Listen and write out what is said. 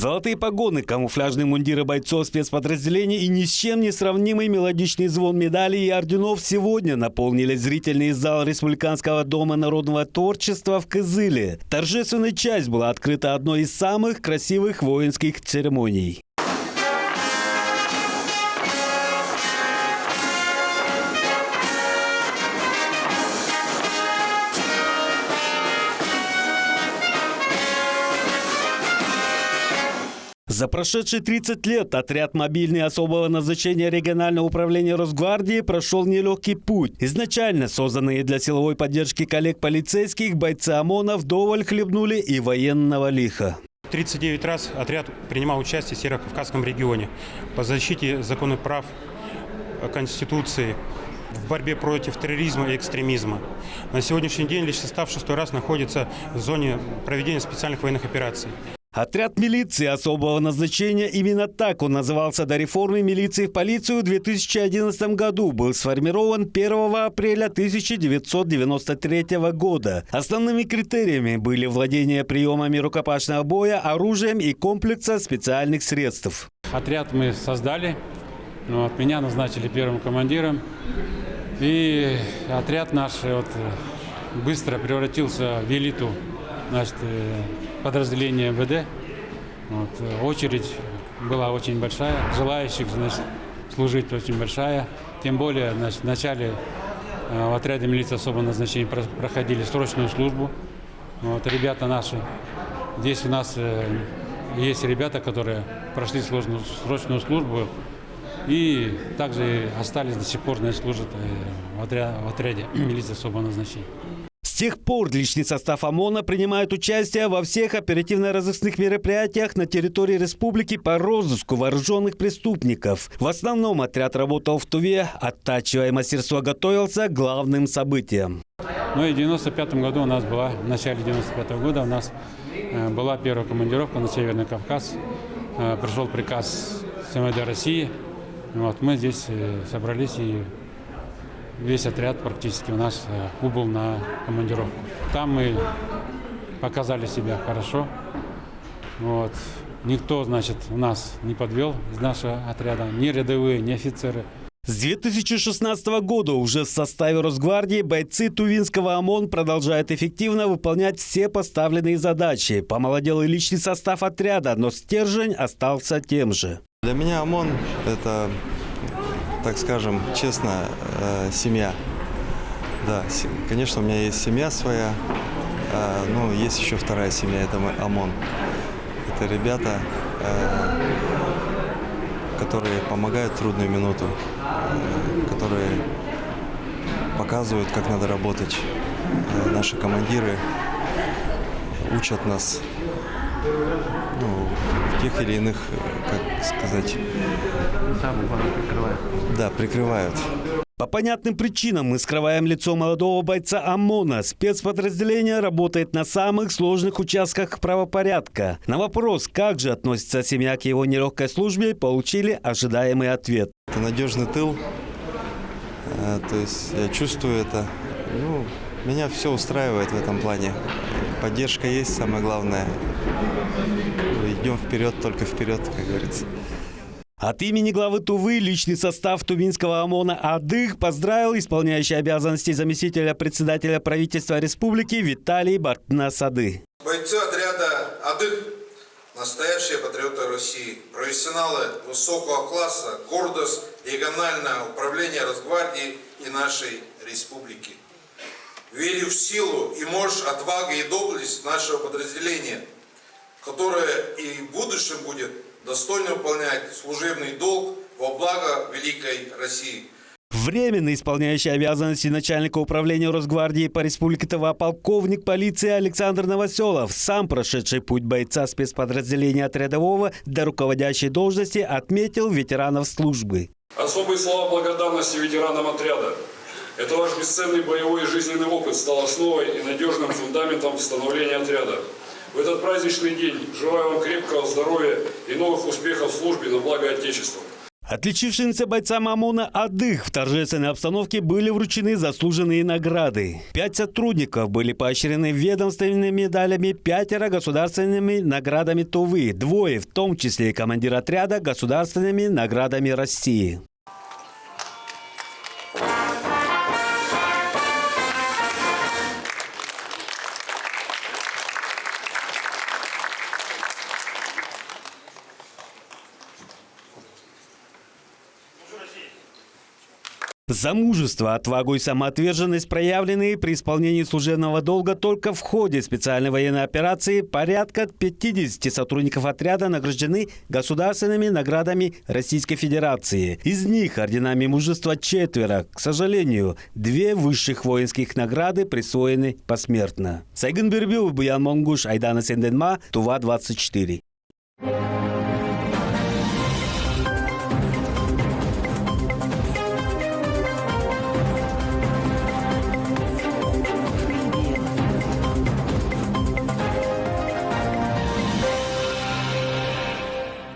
Золотые погоны, камуфляжные мундиры бойцов спецподразделений и ни с чем не сравнимый мелодичный звон медалей и орденов сегодня наполнили зрительный зал Республиканского дома народного творчества в Кызыле. Торжественная часть была открыта одной из самых красивых воинских церемоний. За прошедшие 30 лет отряд мобильный особого назначения регионального управления Росгвардии прошел нелегкий путь. Изначально созданные для силовой поддержки коллег-полицейских, бойцы ОМОНа вдоволь хлебнули и военного лиха. 39 раз отряд принимал участие в Северо-Кавказском регионе по защите законных прав, Конституции, в борьбе против терроризма и экстремизма. На сегодняшний день личный состав 6-й раз находится в зоне проведения специальных военных операций. Отряд милиции особого назначения, именно так он назывался до реформы милиции в полицию в 2011 году, был сформирован 1 апреля 1993 года. Основными критериями были владение приемами рукопашного боя, оружием и комплекса специальных средств. Отряд мы создали, меня назначили первым командиром, и отряд наш быстро превратился в элиту подразделения МВД. Очередь была очень большая, желающих служить очень большая. Тем более в начале в отряде милиции особого назначения проходили срочную службу. Ребята наши. Здесь у нас есть ребята, которые прошли срочную службу и также остались до сих пор служат в отряде милиции особого назначения. С тех пор личный состав ОМОНа принимает участие во всех оперативно-розыскных мероприятиях на территории республики по розыску вооруженных преступников. В основном отряд работал в Туве, оттачивая мастерство, готовился к главным событиям. В 95 году у нас была, в начале 95 года у нас была первая командировка на Северный Кавказ. Пришел приказ с МВД России. Мы здесь собрались и весь отряд практически у нас убыл на командировку. Там мы показали себя хорошо. Никто, у нас не подвел из нашего отряда, ни рядовые, ни офицеры. С 2016 года уже в составе Росгвардии бойцы Тувинского ОМОН продолжают эффективно выполнять все поставленные задачи. Помолодел и личный состав отряда, но стержень остался тем же. Для меня ОМОН – это, так скажем, честно, семья. Да, конечно, у меня есть семья своя, но есть еще вторая семья – это ОМОН. Это ребята, которые помогают в трудную минуту, которые показывают, как надо работать. Наши командиры учат нас в тех или иных, как сказать, прикрывают. По понятным причинам мы скрываем лицо молодого бойца ОМОНа. Спецподразделение работает на самых сложных участках правопорядка. На вопрос, как же относится семья к его нелегкой службе, получили ожидаемый ответ. Это надежный тыл. То есть я чувствую это. Меня все устраивает в этом плане. Поддержка есть, самое главное. Идем вперед, только вперед, как говорится. От имени главы Тувы личный состав Тувинского ОМОНа Адых поздравил исполняющий обязанности заместителя председателя правительства республики Виталий Бартнасады. Бойцы отряда Адых – настоящие патриоты России, профессионалы высокого класса, гордость регионального управления Росгвардии и нашей республики. Верю в силу и мощь, отвагу и доблесть нашего подразделения, которое и в будущем будет достойно выполнять служебный долг во благо великой России. Временно исполняющий обязанности начальника управления Росгвардии по республике Тыва полковник полиции Александр Новоселов, сам прошедший путь бойца спецподразделения от рядового до руководящей должности, отметил ветеранов службы. Особые слова благодарности ветеранам отряда. Это ваш бесценный боевой и жизненный опыт стал основой и надежным фундаментом становления отряда. В этот праздничный день желаю вам крепкого здоровья и новых успехов в службе на благо Отечества. Отличившимся бойцам ОМОНа «Адых» в торжественной обстановке были вручены заслуженные награды. 5 сотрудников были поощрены ведомственными медалями, 5 государственными наградами Тувы, 2, в том числе командир отряда, государственными наградами России. За мужество, отвагу и самоотверженность, проявленные при исполнении служебного долга только в ходе специальной военной операции, порядка 50 сотрудников отряда награждены государственными наградами Российской Федерации. Из них орденами мужества 4. К сожалению, 2 высших воинских награды присвоены посмертно. Сайгын Бирбиев, Буян Монгуш, Айдана Сенденма, Тува 24.